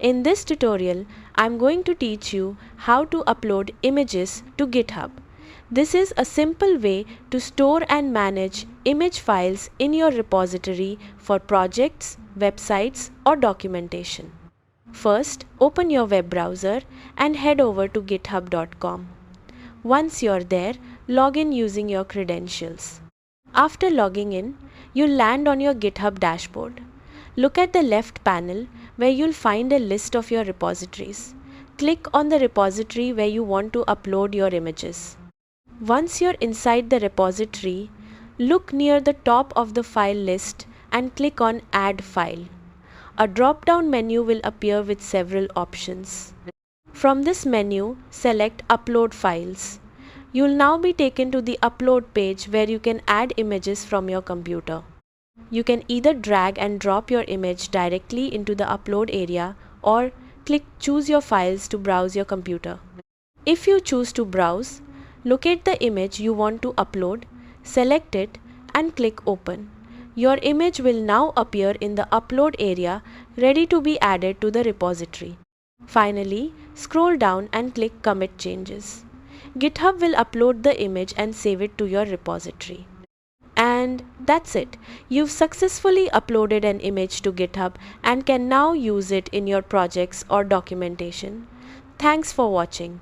In this tutorial, I'm going to teach you how to upload images to GitHub. This is a simple way to store and manage image files in your repository for projects, websites, or documentation. First, open your web browser and head over to github.com. Once you're there, log in using your credentials. After logging in, you'll land on your GitHub dashboard. Look at the left panel where you'll find a list of your repositories. Click on the repository where you want to upload your images. Once you're inside the repository, look near the top of the file list and click on Add File. A drop-down menu will appear with several options. From this menu, select Upload Files. You'll now be taken to the upload page where you can add images from your computer. You can either drag and drop your image directly into the upload area or click Choose Your Files to browse your computer. If you choose to browse, locate the image you want to upload, select it and click Open. Your image will now appear in the upload area ready to be added to the repository. Finally, scroll down and click Commit Changes. GitHub will upload the image and save it to your repository. And that's it. You've successfully uploaded an image to GitHub and can now use it in your projects or documentation. Thanks for watching.